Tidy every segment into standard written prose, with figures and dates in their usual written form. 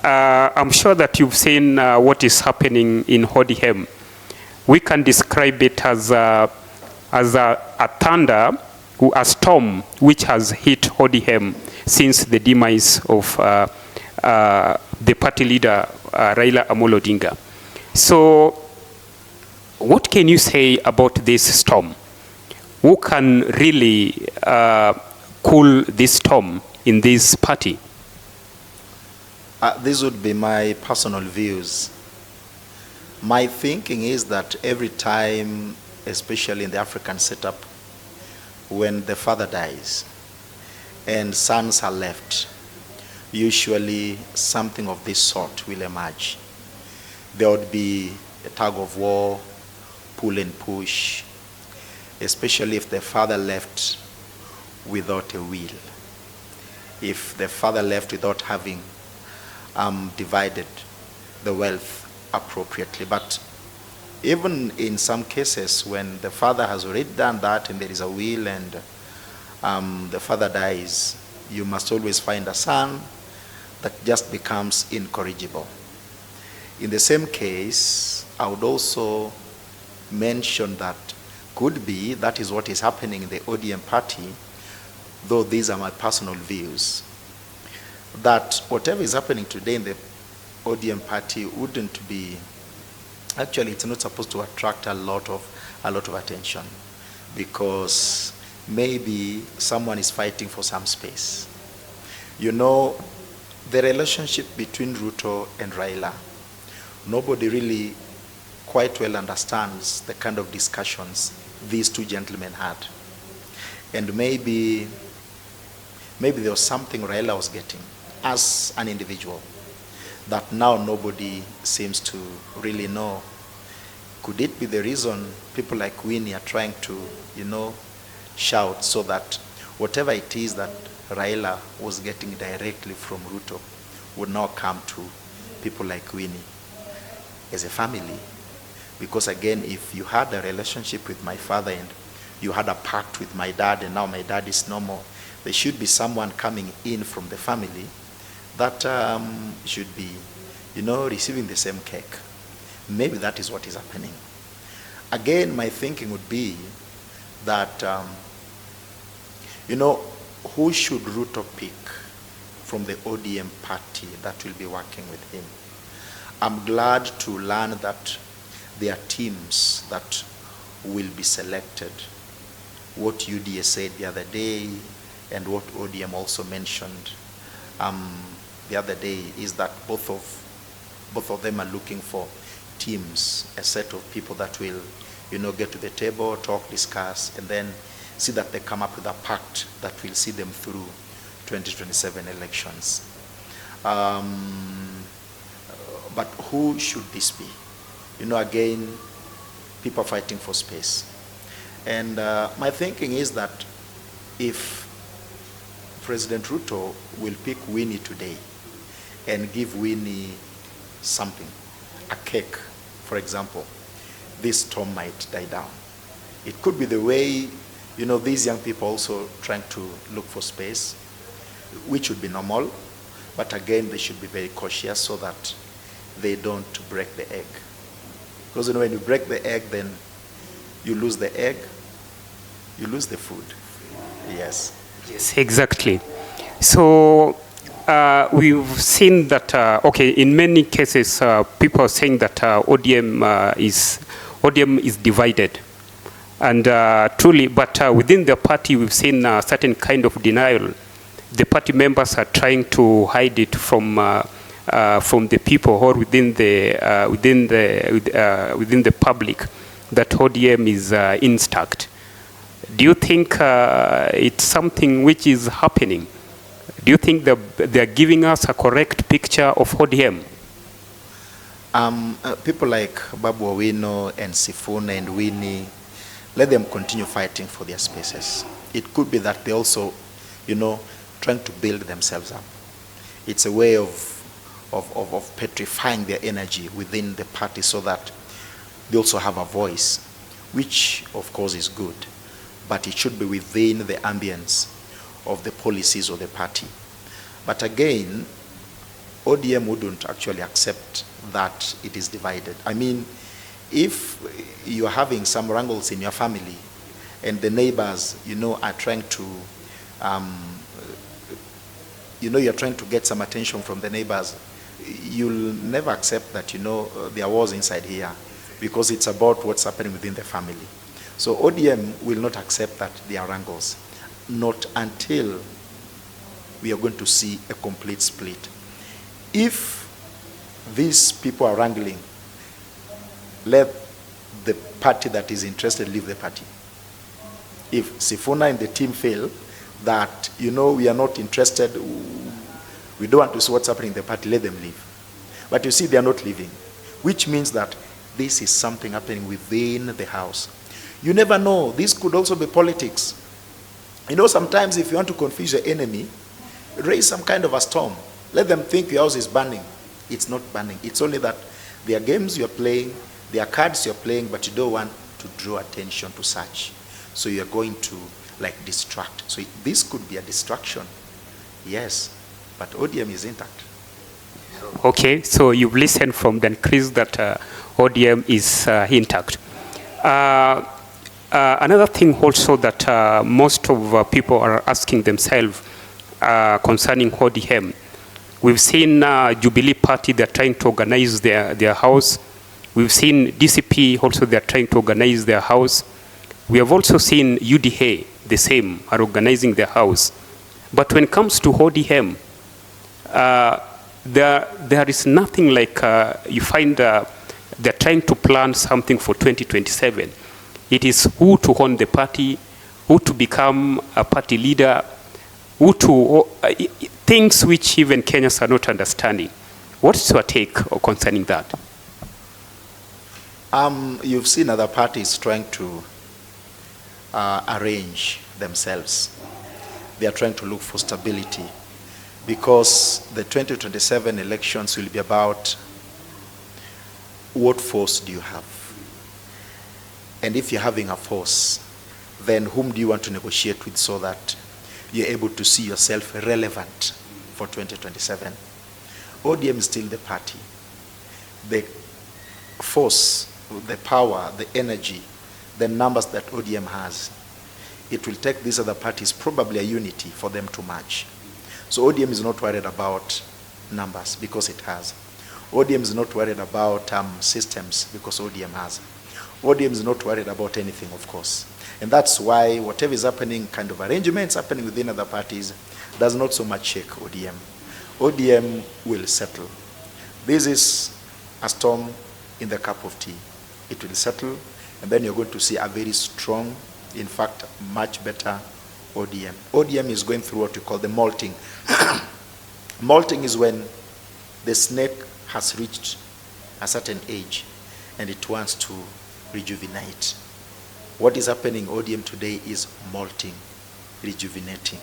I'm sure that you've seen what is happening in ODM. We can describe it as a thunder, a storm which has hit ODM since the demise of the party leader, Raila Amolo Odinga. So what can you say about this storm? Who can really cool this storm in this party? This would be my personal views. My thinking is that every time, especially in the African setup, when the father dies and sons are left, usually something of this sort will emerge. There would be a tug of war, pull and push, especially if the father left without a will. If the father left without having divided the wealth appropriately. But even in some cases when the father has already done that and there is a will and the father dies, you must always find a son that just becomes incorrigible. In the same case, I would also mention that could be that is what is happening in the ODM party, though these are my personal views, that whatever is happening today in the ODM party wouldn't be, actually it's not supposed to attract a lot of attention, because maybe someone is fighting for some space. You know, the relationship between Ruto and Raila, nobody really quite well understands the kind of discussions these two gentlemen had. And maybe there was something Raila was getting as an individual that now nobody seems to really know. Could it be the reason people like Winnie are trying to, shout so that whatever it is that Raila was getting directly from Ruto would now come to people like Winnie as a family? Because again, if you had a relationship with my father and you had a pact with my dad and now my dad is no more, there should be someone coming in from the family that should be, receiving the same cake. Maybe that is what is happening. Again, my thinking would be that, who should Ruto pick from the ODM party that will be working with him? I'm glad to learn that there are teams that will be selected. What UDA said the other day and what ODM also mentioned the other day is that both of them are looking for teams, a set of people that will, get to the table, talk, discuss, and then see that they come up with a pact that will see them through 2027 elections. But who should this be? Again, people are fighting for space. And my thinking is that if President Ruto will pick Winnie today and give Winnie something, a cake, for example, this storm might die down. It could be the way, these young people also trying to look for space, which would be normal, but again, they should be very cautious so that they don't break the egg. Because when you break the egg, then you lose the egg, you lose the food. Yes. Yes, exactly. So we've seen that, in many cases, people are saying that ODM is divided. And truly, but within the party, we've seen a certain kind of denial. The party members are trying to hide it from the people or within the public that ODM is intact. Do you think it's something which is happening? Do you think they're giving us a correct picture of ODM? People like Babu Owino and Sifuna and Winnie, let them continue fighting for their spaces. It could be that they also, trying to build themselves up. It's a way of petrifying their energy within the party so that they also have a voice, which of course is good, but it should be within the ambience of the policies of the party. But again, ODM wouldn't actually accept that it is divided. I mean, if you're having some wrangles in your family and the neighbors, are trying to, you're trying to get some attention from the neighbors, you'll never accept that, there was inside here, because it's about what's happening within the family. So ODM will not accept that there are wrangles, not until we are going to see a complete split. If these people are wrangling, let the party that is interested leave the party. If Sifuna and the team fail, that, we are not interested, we don't want to see what's happening in the party, let them leave. But you see, they are not leaving, which means that this is something happening within the house. You never know. This could also be politics. Sometimes if you want to confuse your enemy, raise some kind of a storm. Let them think your house is burning. It's not burning. It's only that there are games you're playing, there are cards you're playing, but you don't want to draw attention to such. So you're going to distract. So this could be a distraction. Yes, but ODM is intact. Okay, so you've listened from Dan Chris that ODM is intact. Another thing also that most of people are asking themselves concerning ODM, we've seen Jubilee Party, they're trying to organize their house. We've seen DCP also, they're trying to organize their house. We have also seen UDA, the same, are organizing their house. But when it comes to ODM, there is nothing like you find they're trying to plan something for 2027. It is who to own the party, who to become a party leader, who to things which even Kenyans are not understanding. What's your take concerning that? You've seen other parties trying to arrange themselves. They are trying to look for stability, because the 2027 elections will be about what force do you have? And if you're having a force, then whom do you want to negotiate with so that you're able to see yourself relevant for 2027? ODM is still the party. The force, the power, the energy, the numbers that ODM has, it will take these other parties probably a unity for them to match. So ODM is not worried about numbers because it has. ODM is not worried about systems because ODM has. ODM is not worried about anything, of course. And that's why whatever is happening, kind of arrangements happening within other parties, does not so much shake ODM. ODM will settle. This is a storm in the cup of tea. It will settle, and then you're going to see a very strong, in fact, much better ODM. ODM is going through what we call the molting. Molting is when the snake has reached a certain age and it wants to rejuvenate. What is happening in ODM today is molting, rejuvenating.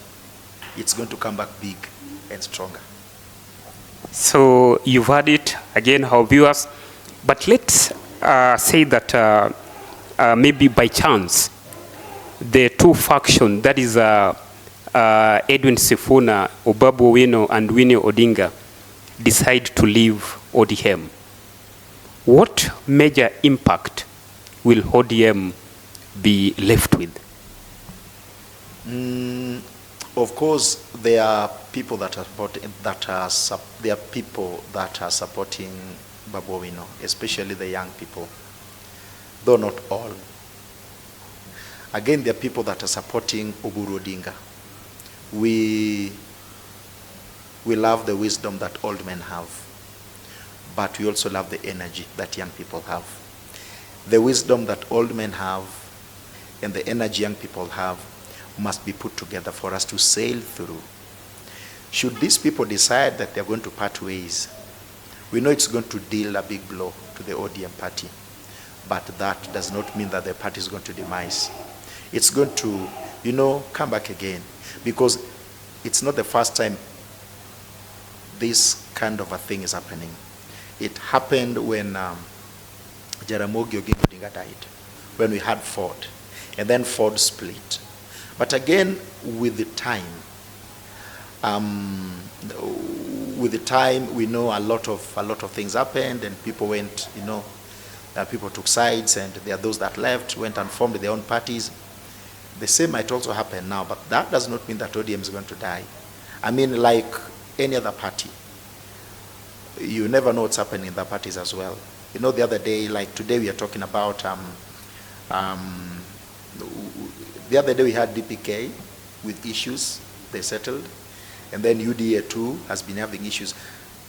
It's going to come back big and stronger. So you've heard it again, our viewers. But let's say that maybe by chance, the two factions, that is Edwin Sifuna, Obabu Owino, and Winnie Odinga, decide to leave ODM. What major impact will ODM be left with? Of course, there are people that are supporting Babu Owino, especially the young people, though not all. Again, there are people that are supporting Oburu Odinga. We love the wisdom that old men have, but we also love the energy that young people have. The wisdom that old men have and the energy young people have must be put together for us to sail through. Should these people decide that they're going to part ways, we know it's going to deal a big blow to the ODM party, but that does not mean that the party is going to demise. It's going to, come back again, because it's not the first time this kind of a thing is happening. It happened when Jaramogi Oginga Odinga died, when we had Ford, and then Ford split. But again, with the time, with the time, we know a lot of things happened, and people went, people took sides, and there are those that left, went and formed their own parties. The same might also happen now, but that does not mean that ODM is going to die. I mean, like any other party, you never know what's happening in the parties as well. The other day, like today, we are talking about, the other day we had DPK with issues, they settled, and then UDA too has been having issues.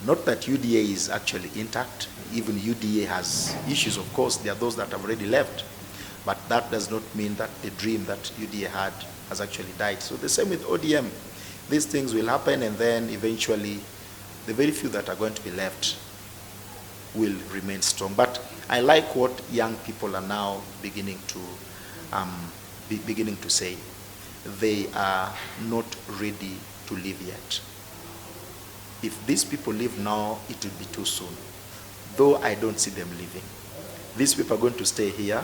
Not that UDA is actually intact, even UDA has issues, of course. There are those that have already left, but that does not mean that the dream that UDA had has actually died. So the same with ODM. These things will happen, and then eventually the very few that are going to be left will remain strong. But I like what young people are now beginning to say. They are not ready to leave yet. If these people leave now, it will be too soon. Though I don't see them leaving. These people are going to stay here.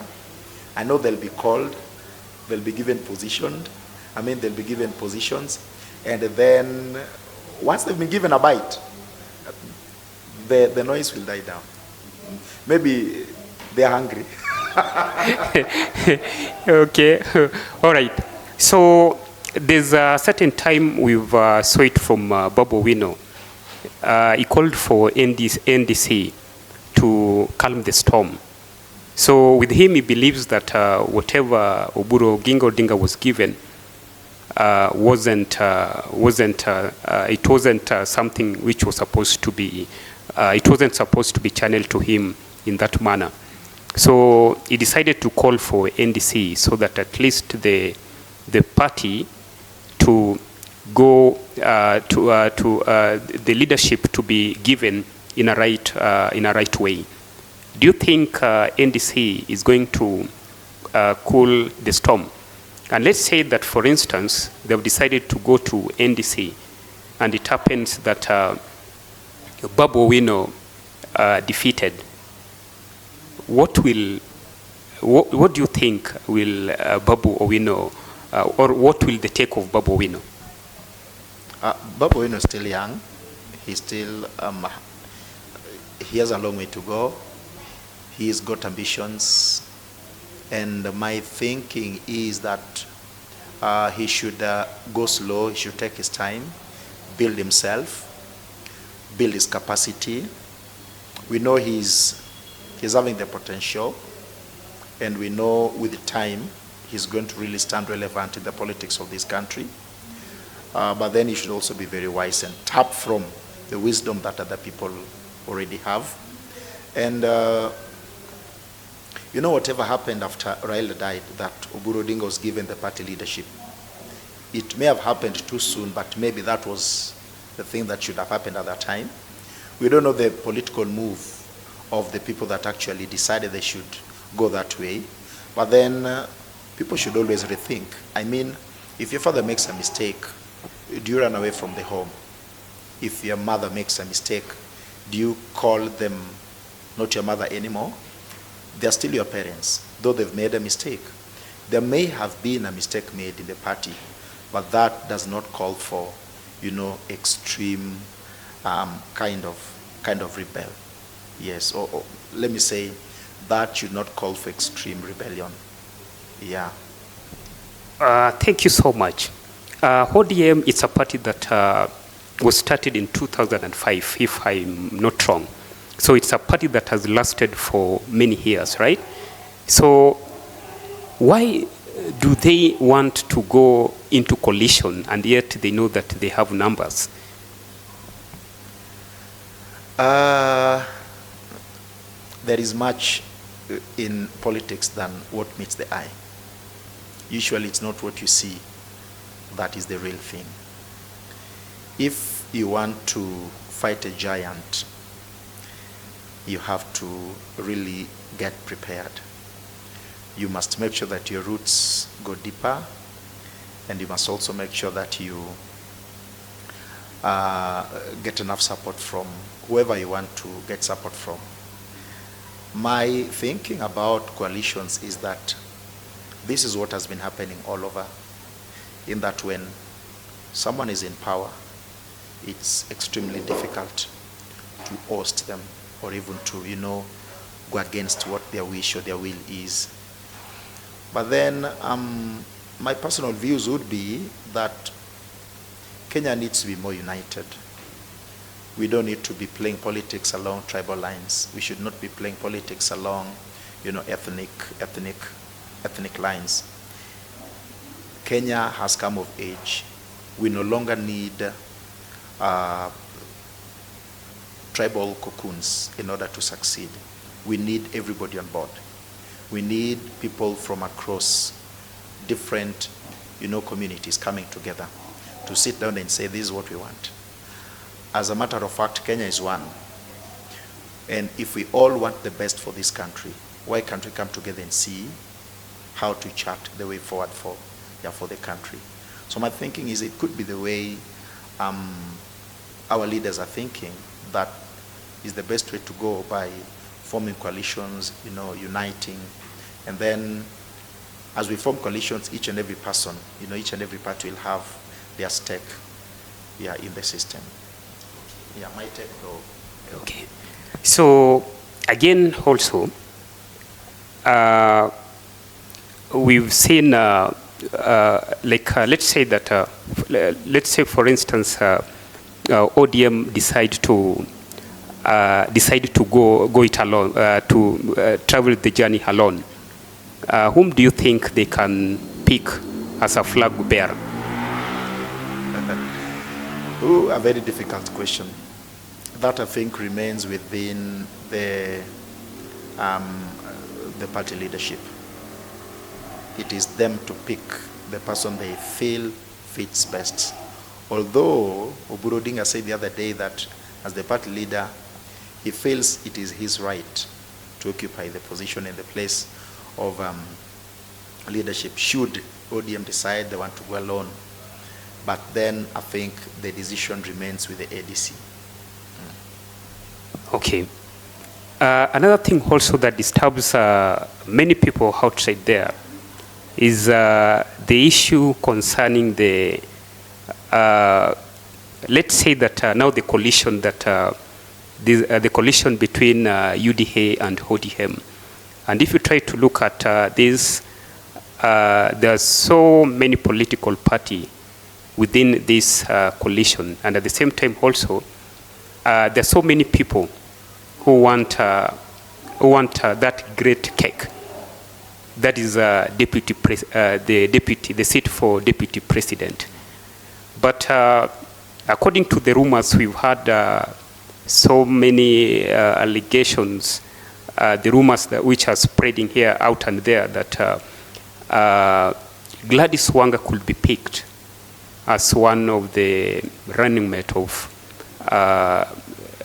I know they'll be called, they'll be given positions, and then once they've been given a bite, the noise will die down. Maybe they're hungry. Okay, all right. So there's a certain time we've saw it from Babu Wino. He called for NDC to calm the storm. So with him, he believes that whatever Oburu Oginga Odinga was given it wasn't something which was supposed to be. It wasn't supposed to be channeled to him in that manner. So he decided to call for NDC so that at least the party to go to the leadership to be given in a right way. Do you think NDC is going to cool the storm? And let's say that, for instance, they've decided to go to NDC, and it happens that Babu Owino defeated. What do you think will Babu Owino, or what will the take of Babu Owino? Babu Owino is still young. He's still, he has a long way to go. He's got ambitions. And my thinking is that he should go slow, he should take his time, build himself, build his capacity. We know he's having the potential, and we know with time he's going to really stand relevant in the politics of this country. But then he should also be very wise and tap from the wisdom that other people already have. And whatever happened after Raila died, that Oburu Odinga was given the party leadership, it may have happened too soon, but maybe that was the thing that should have happened at that time. We don't know the political move of the people that actually decided they should go that way. But then people should always rethink. I mean, if your father makes a mistake, do you run away from the home? If your mother makes a mistake, do you call them not your mother anymore? They're still your parents, though they've made a mistake. There may have been a mistake made in the party, but that does not call for, extreme kind of rebel. Yes, or let me say, that should not call for extreme rebellion. Yeah. Thank you so much. ODM is a party that was started in 2005, if I'm not wrong. So it's a party that has lasted for many years, right? So why do they want to go into coalition, and yet they know that they have numbers? There is much in politics than what meets the eye. Usually it's not what you see that is the real thing. If you want to fight a giant, you have to really get prepared. You must make sure that your roots go deeper, and you must also make sure that you get enough support from whoever you want to get support from. My thinking about coalitions is that this is what has been happening all over, in that when someone is in power, it's extremely difficult to oust them or even to, go against what their wish or their will is. But then my personal views would be that Kenya needs to be more united. We don't need to be playing politics along tribal lines. We should not be playing politics along, ethnic lines. Kenya has come of age. We no longer need tribal cocoons in order to succeed. We need everybody on board. We need people from across different, communities coming together to sit down and say, this is what we want. As a matter of fact, Kenya is one. And if we all want the best for this country, why can't we come together and see how to chart the way forward for the country? So my thinking is it could be the way our leaders are thinking, that is the best way to go, by forming coalitions, uniting. And then as we form coalitions, each and every person, each and every party will have their stake in the system. My take though. Okay. So again, also, we've seen, let's say that, let's say for instance, ODM decide to go it alone, to travel the journey alone. Whom do you think they can pick as a flag bearer? A very difficult question. That I think remains within the party leadership. It is them to pick the person they feel fits best. Although Oburu Odinga said the other day that as the party leader, he feels it is his right to occupy the position in the place of leadership should ODM decide they want to go alone. But then I think the decision remains with the ADC. Okay. Another thing also that disturbs many people outside there is the issue concerning the, let's say that now the coalition that the coalition between UDA and ODM. And if you try to look at this, there are so many political parties within this coalition, and at the same time also, there are so many people who want that great cake. That is the seat for deputy president. But according to the rumors, we've had so many allegations, the rumors which are spreading here, out and there, that Gladys Wanga could be picked as one of the running mate of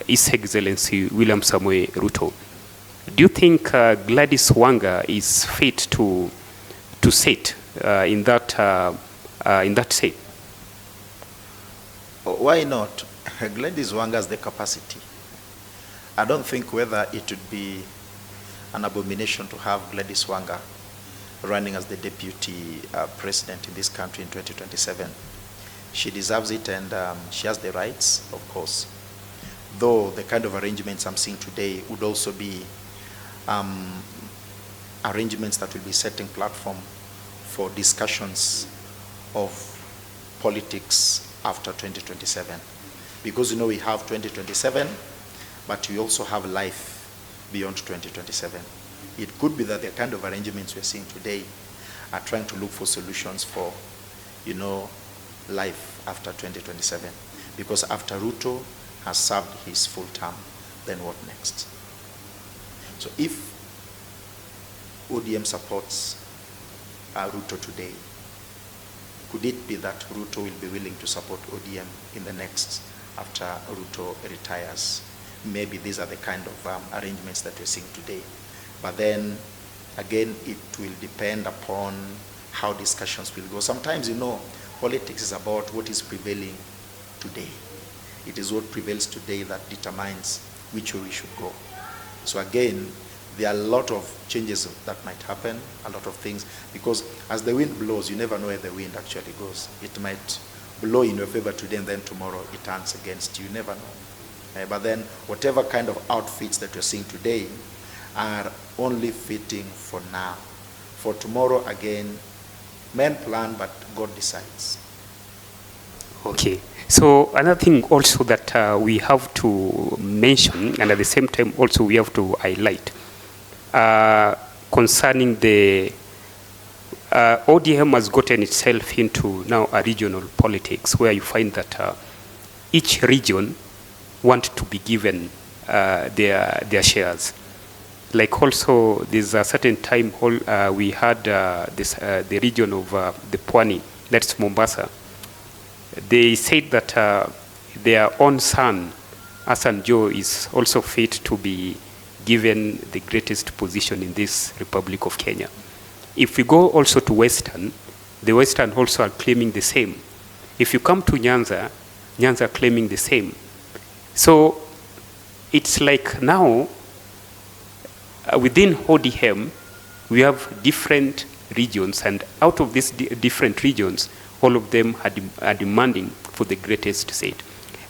His Excellency William Samoei Ruto. Do you think Gladys Wanga is fit to sit in that seat? Why not? Gladys Wanga has the capacity. I don't think whether it would be an abomination to have Gladys Wanga running as the deputy president in this country in 2027. She deserves it, and she has the rights, of course. Though the kind of arrangements I'm seeing today would also be arrangements that will be setting platform for discussions of politics after 2027. Because we have 2027, but we also have life beyond 2027. It could be that the kind of arrangements we're seeing today are trying to look for solutions for, life after 2027. Because after Ruto has served his full term, then what next? So if ODM supports Ruto today, could it be that Ruto will be willing to support ODM in the next, after Ruto retires? Maybe these are the kind of arrangements that we're seeing today. But then, again, it will depend upon how discussions will go. Sometimes, politics is about what is prevailing today. It is what prevails today that determines which way we should go. So again, there are a lot of changes that might happen, a lot of things, because as the wind blows, you never know where the wind actually goes. It might blow in your favor today and then tomorrow it turns against you. You never know. But then whatever kind of outfits that you're seeing today are only fitting for now. For tomorrow, again, men plan, but God decides. Okay. So another thing also that we have to mention, and at the same time also we have to highlight, concerning the ODM has gotten itself into now a regional politics where you find that each region want to be given their shares. Like also, there's a certain time we had the region of the Pwani, that's Mombasa. They said that their own son, Hassan Joe, is also fit to be given the greatest position in this Republic of Kenya. If we go also to Western, the Western also are claiming the same. If you come to Nyanza, Nyanza are claiming the same. So it's like now, within ODM, we have different regions, and out of these different regions, all of them are demanding for the greatest seat.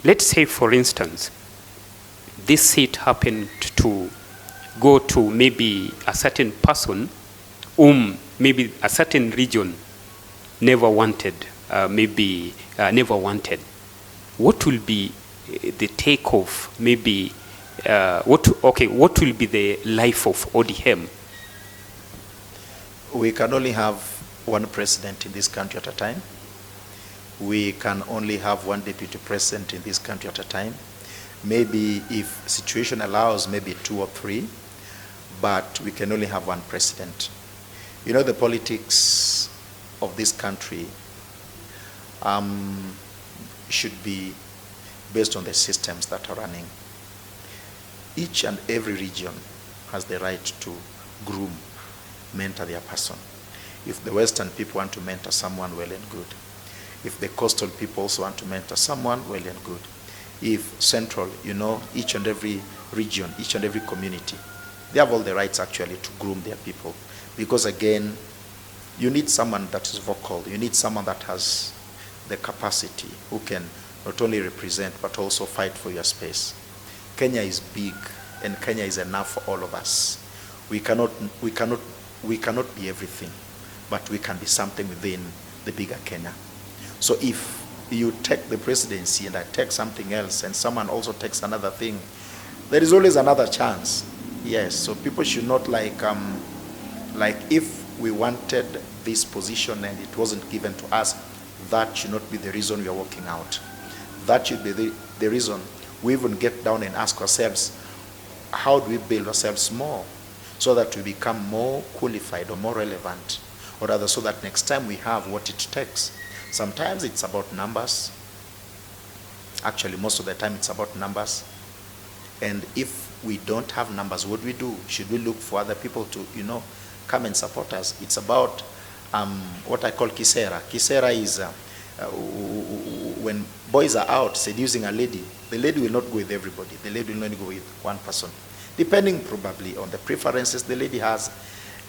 Let's say, for instance, this seat happened to go to maybe a certain person whom maybe a certain region never wanted, never wanted. What will be the take of maybe, what will be the life of ODM? We can only have one president in this country at a time. We can only have one deputy president in this country at a time. Maybe if situation allows, maybe 2 or 3, but we can only have one president. You know, the politics of this country should be based on the systems that are running. Each and every region has the right to groom, mentor their person. If the Western people want to mentor someone, well and good. If the coastal people also want to mentor someone, well and good. If Central, you know, each and every region, each and every community, they have all the rights actually to groom their people. Because again, you need someone that is vocal. You need someone that has the capacity, who can not only represent, but also fight for your space. Kenya is big, and Kenya is enough for all of us. We cannot be everything, but we can be something within the bigger Kenya. So if you take the presidency and I take something else and someone also takes another thing, there is always another chance. Yes, so people should not like if we wanted this position and it wasn't given to us, that should not be the reason we are walking out. That should be the reason we even get down and ask ourselves, how do we build ourselves more so that we become more qualified or more relevant, or rather so that next time we have what it takes. Sometimes it's about numbers. Actually, most of the time it's about numbers. And if we don't have numbers, what do we do? Should we look for other people to, you know, come and support us? It's about what I call kisera. Kisera is when boys are out seducing a lady, the lady will not go with everybody. The lady will only go with one person, depending probably on the preferences the lady has.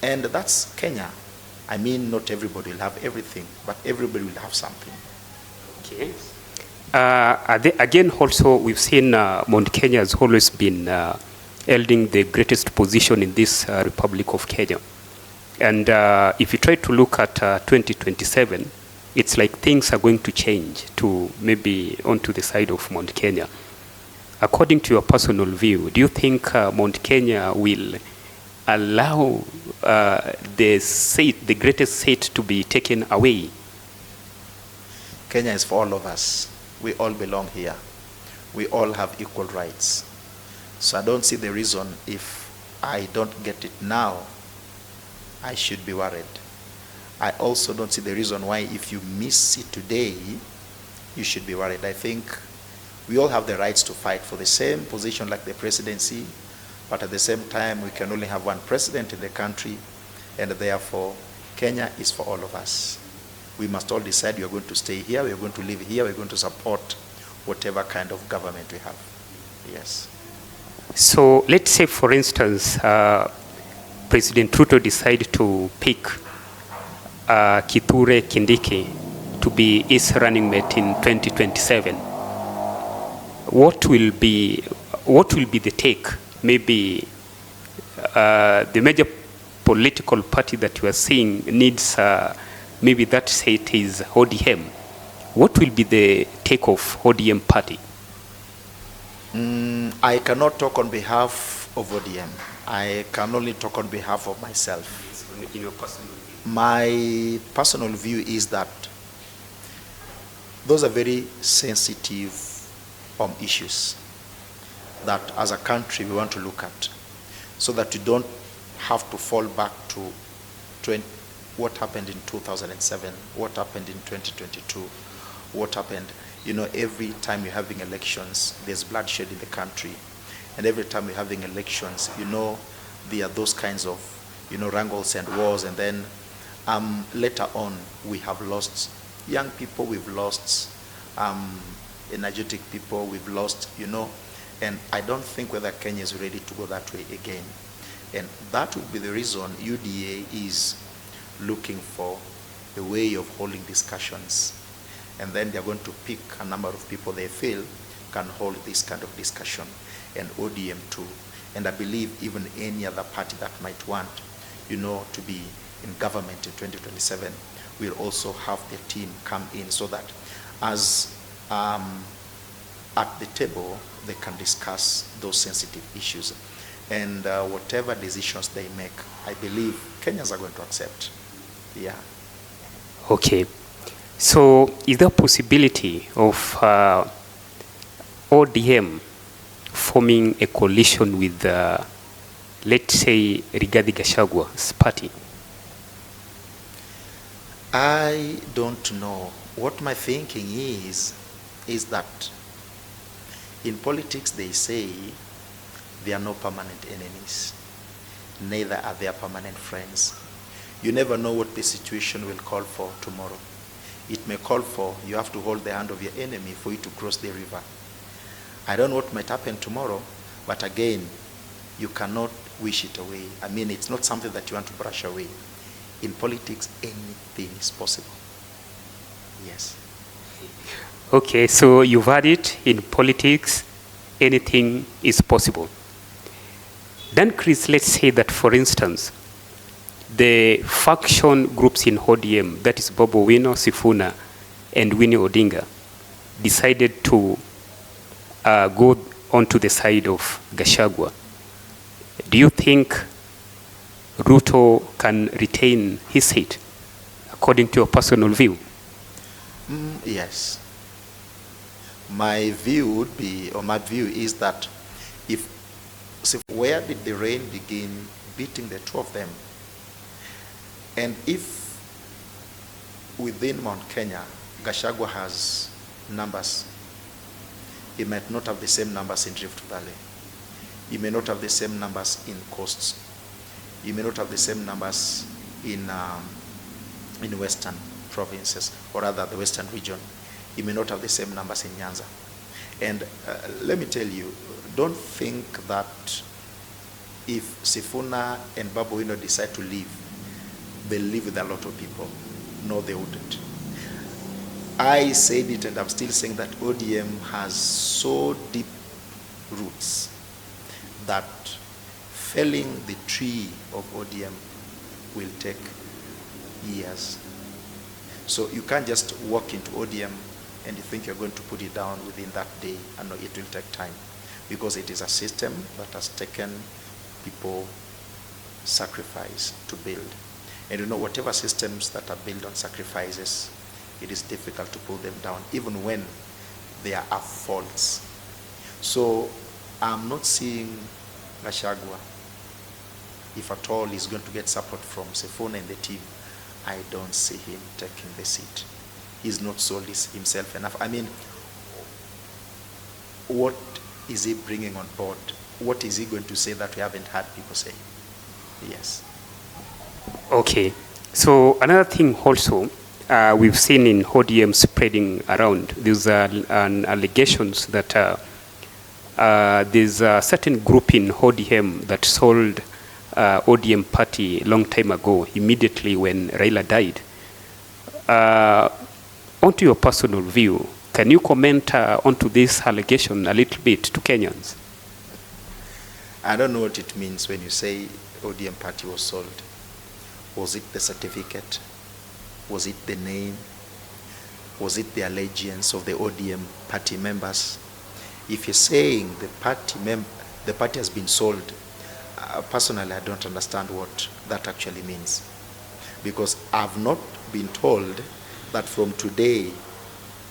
And that's Kenya. I mean, not everybody will have everything, but everybody will have something. Okay. Again, also, we've seen Mount Kenya has always been holding the greatest position in this Republic of Kenya. And if you try to look at 2027, it's like things are going to change to maybe onto the side of Mount Kenya. According to your personal view, do you think Mount Kenya will allow the greatest seat to be taken away? Kenya is for all of us. We all belong here. We all have equal rights. So I don't see the reason if I don't get it now, I should be worried. I also don't see the reason why if you miss it today, you should be worried. I think we all have the rights to fight for the same position like the presidency, but at the same time, we can only have one president in the country, and therefore, Kenya is for all of us. We must all decide we are going to stay here, we are going to live here, we are going to support whatever kind of government we have. Yes. So let's say, for instance, President Ruto decided to pick Kithure Kindiki to be his running mate in 2027. What will be the take? Maybe the major political party that you are seeing needs maybe that seat is ODM. What will be the take of ODM party? I cannot talk on behalf of ODM. I can only talk on behalf of myself. In your personal view. My personal view is that those are very sensitive issues that as a country we want to look at, so that you don't have to fall back to what happened in 2007, what happened in 2022, what happened. You know, every time you're having elections, there's bloodshed in the country. And every time you're having elections, you know, there are those kinds of, you know, wrangles and wars. And then later on, we have lost young people, we've lost energetic people, we've lost, you know. And I don't think whether Kenya is ready to go that way again. And that would be the reason UDA is looking for a way of holding discussions. And then they're going to pick a number of people they feel can hold this kind of discussion, and ODM too. And I believe even any other party that might want, you know, to be in government in 2027 will also have their team come in, so that as at the table they can discuss those sensitive issues. And whatever decisions they make, I believe Kenyans are going to accept. Yeah. Okay. So is there a possibility of ODM forming a coalition with, let's say, Rigathi Gachagua's party? I don't know. What my thinking is that in politics they say there are no permanent enemies, neither are there permanent friends. You never know what the situation will call for tomorrow. It may call for you have to hold the hand of your enemy for you to cross the river. I don't know what might happen tomorrow, but again, you cannot wish it away. I mean, it's not something that you want to brush away. In politics, anything is possible. Yes. Okay, so you've heard it. In politics, anything is possible. Then, Chris, let's say that, for instance, the faction groups in ODM, that is Bobo Wino, Sifuna, and Winnie Odinga, decided to go onto the side of Gachagua. Do you think Ruto can retain his seat, according to your personal view? Yes. My view would be, or my view is that where did the rain begin beating the two of them? And if within Mount Kenya, Gachagua has numbers, he might not have the same numbers in Rift Valley. He may not have the same numbers in coasts. He may not have the same numbers in western provinces, or rather the western region. He may not have the same numbers in Nyanza. And let me tell you, don't think that if Sifuna and Babu Wino decide to leave, they'll live with a lot of people. No, they wouldn't. I said it, and I'm still saying that ODM has so deep roots that felling the tree of ODM will take years. So you can't just walk into ODM and you think you're going to put it down within that day. And no, it will take time, because it is a system that has taken people sacrifice to build. And you know, whatever systems that are built on sacrifices, it is difficult to pull them down, even when there are faults. So I'm not seeing Gachagua, if at all he's going to get support from Sifuna and the team, I don't see him taking the seat. He's not sold himself enough. I mean, what is he bringing on board? What is he going to say that we haven't heard people say? Yes. Okay. So another thing also, we've seen in ODM spreading around, there's an allegations that there's a certain group in ODM that sold ODM party a long time ago, immediately when Raila died. onto your personal view, can you comment onto this allegation a little bit to Kenyans? I don't know what it means when you say ODM party was sold. Was it the certificate? Was it the name? Was it the allegiance of the ODM party members? If you're saying the party has been sold, personally I don't understand what that actually means. Because I've not been told that from today,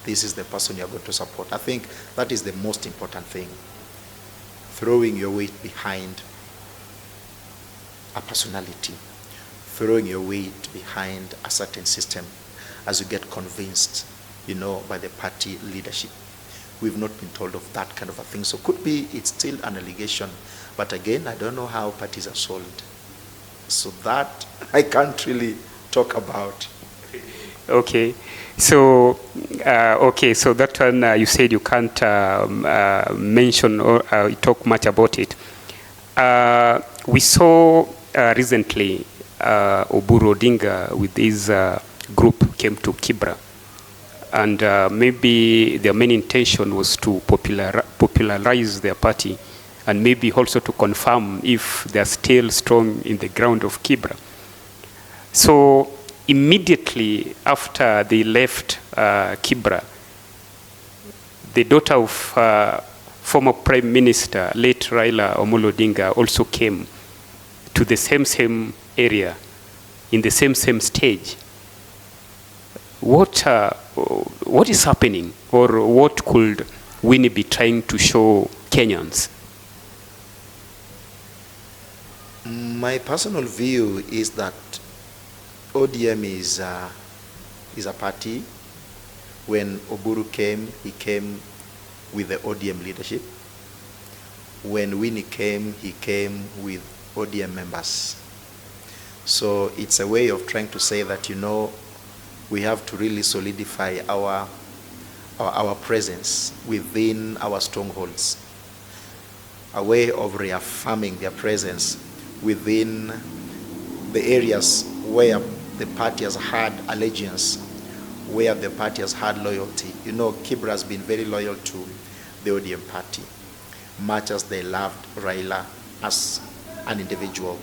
this is the person you're going to support. I think that is the most important thing. Throwing your weight behind a personality, throwing your weight behind a certain system as you get convinced, by the party leadership. We've not been told of that kind of a thing. So could be it's still an allegation. But again, I don't know how parties are sold. So that I can't really talk about. Okay. So, so that one you said you can't mention or talk much about it. We saw recently Oburu Odinga with his group came to Kibra. And maybe their main intention was to popularize their party and maybe also to confirm if they're still strong in the ground of Kibra. So immediately after they left Kibra, the daughter of former Prime Minister, late Raila Omolo Odinga, also came to the same area, in the same stage. What is happening, or what could Winnie be trying to show Kenyans? My personal view is that ODM is a party. When Oburu came, he came with the ODM leadership. When Winnie came, he came with ODM members. So it's a way of trying to say that, we have to really solidify our presence within our strongholds. A way of reaffirming their presence within the areas where the party has had allegiance, where the party has had loyalty. Kibra has been very loyal to the ODM party, much as they loved Raila as an individual.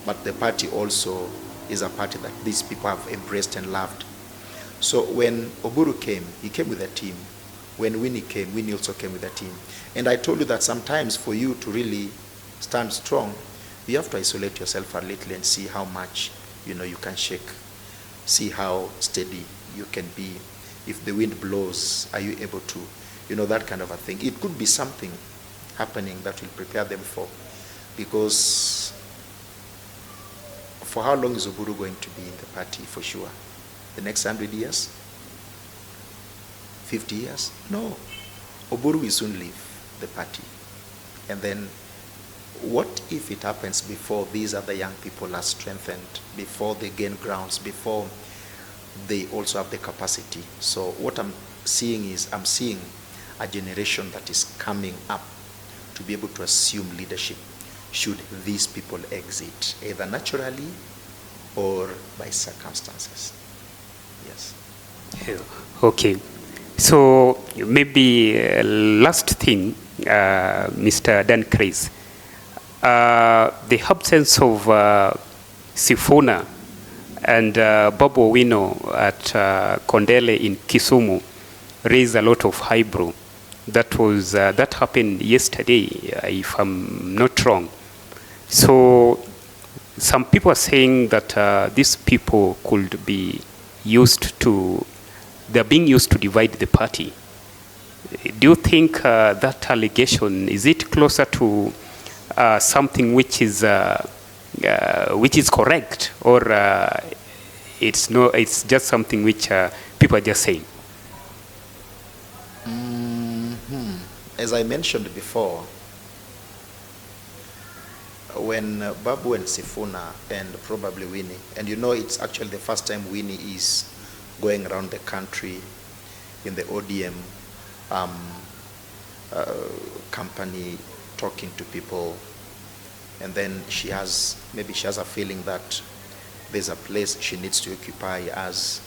But the party also is a party that these people have embraced and loved. So when Oburu came, he came with a team. When Winnie came, Winnie also came with a team. And I told you that sometimes for you to really stand strong, you have to isolate yourself a little and see how much, you can shake. See how steady you can be. If the wind blows, are you able to, that kind of a thing. It could be something happening that will prepare them for. Because for how long is Oburu going to be in the party? For sure. The next 100 years? 50 years? No. Oburu will soon leave the party. And then what if it happens before these other young people are strengthened, before they gain grounds, before they also have the capacity? So what I'm seeing is, I'm seeing a generation that is coming up to be able to assume leadership should these people exit, either naturally or by circumstances. Yes. Okay. So maybe last thing, Mr. Dan Chris, the absence of Sifuna and Bob Owino at Kondele in Kisumu raised a lot of eyebrow. That happened yesterday, if I'm not wrong. So some people are saying that these people could be they're being used to divide the party. Do you think that allegation, is it closer to something which is correct, or it's just something which people are just saying? As I mentioned before, when Babu and Sifuna and probably Winnie, and it's actually the first time Winnie is going around the country in the ODM company, talking to people, and then she has a feeling that there's a place she needs to occupy as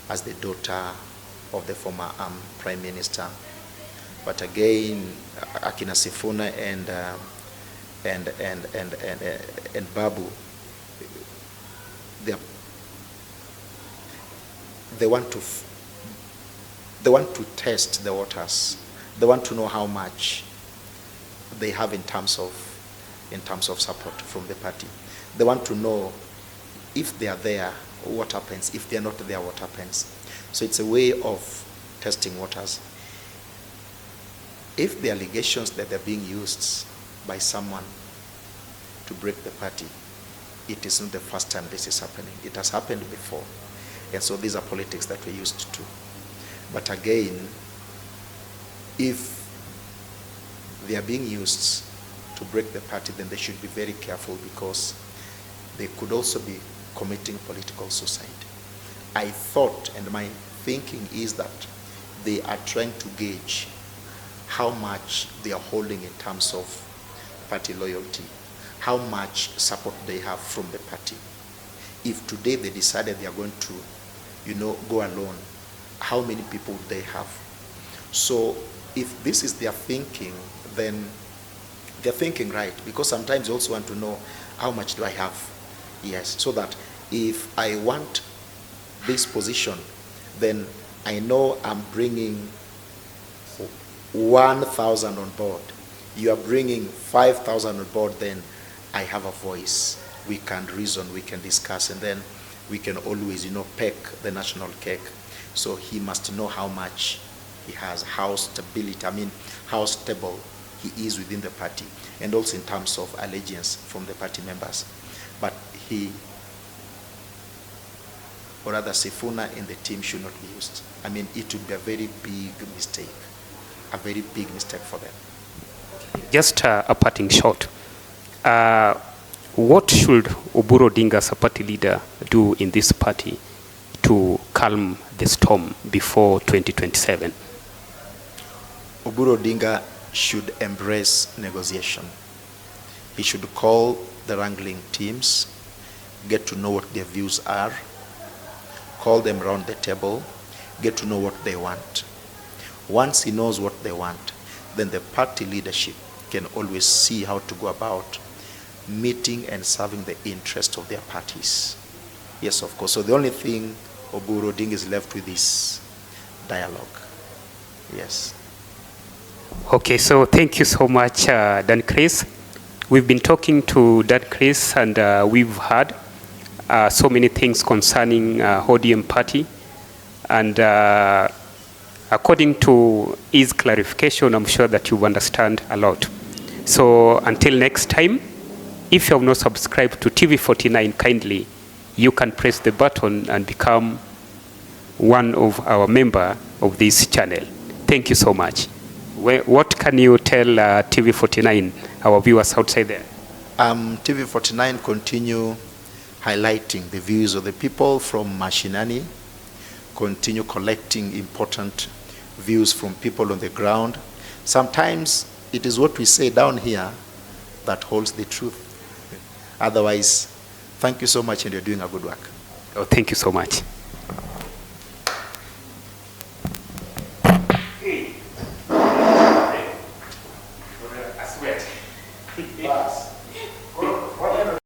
the daughter of the former Prime Minister. But again, Akina Sifuna and Babu, they want to test the waters. They want to know how much they have in terms of support from the party. They want to know if they are there, what happens. If they are not there, what happens. So it's a way of testing waters. If the allegations that they're being used by someone to break the party, it is not the first time this is happening. It has happened before. And so these are politics that we're used to. But again, if they are being used to break the party, then they should be very careful, because they could also be committing political suicide. I thought, and my thinking is that they are trying to gauge how much they are holding in terms of party loyalty, how much support they have from the party. If today they decided they are going to, go alone, how many people would they have? So if this is their thinking, then they're thinking right, because sometimes you also want to know, how much do I have? Yes, so that if I want this position, then I know I'm bringing 1,000 on board. You are bringing 5,000 on board, then I have a voice. We can reason, we can discuss, and then we can always, peck the national cake. So he must know how much he has, how stable he is within the party, and also in terms of allegiance from the party members. But he, or rather Sifuna and the team, should not be used. It would be a very big mistake for them. Just a parting shot. What should Oburu Odinga as a party leader do in this party to calm the storm before 2027? Oburu Odinga should embrace negotiation. He should call the wrangling teams, get to know what their views are, call them around the table, get to know what they want. Once he knows what they want, then the party leadership can always see how to go about meeting and serving the interest of their parties. Yes, of course. So the only thing Oburu Odinga is left with is dialogue. Yes. Okay, so thank you so much, Dan Chris. We've been talking to Dan Chris, and we've heard so many things concerning ODM party. And according to his clarification, I'm sure that you understand a lot. So until next time, if you have not subscribed to TV49, kindly, you can press the button and become one of our member of this channel. Thank you so much. What can you tell TV49, our viewers outside there? TV49 continue highlighting the views of the people from Mashinani, continue collecting important views from people on the ground. Sometimes it is what we say down here that holds the truth. Otherwise, thank you so much, and you're doing a good work. Oh, thank you so much.